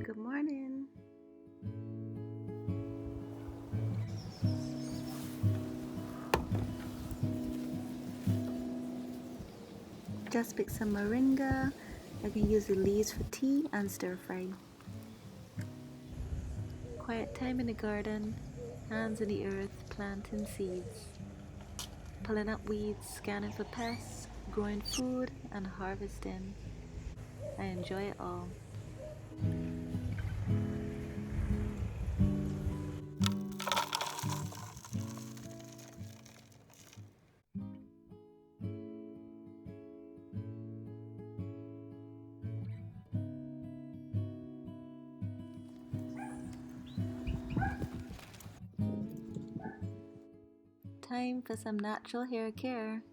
Good morning. Just pick some moringa. I can use the leaves for tea and stir fry. Quiet time in the garden, hands in the earth, planting seeds. Pulling up weeds, scanning for pests, growing food, and harvesting. I enjoy it all. Time for some natural hair care.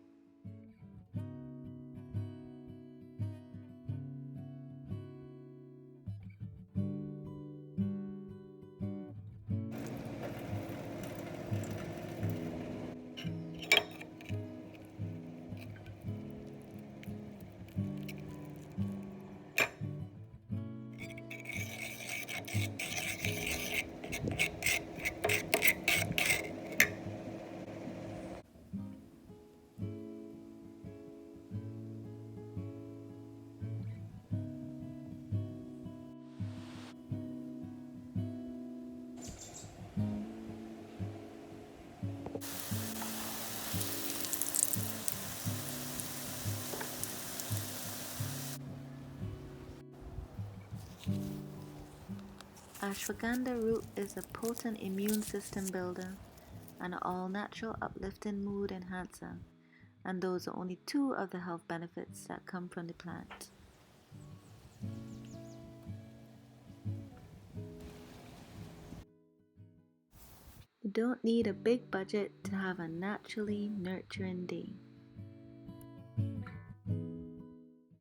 Ashwagandha root is a potent immune system builder, an all-natural uplifting mood enhancer, and those are only two of the health benefits that come from the plant. You don't need a big budget to have a naturally nurturing day.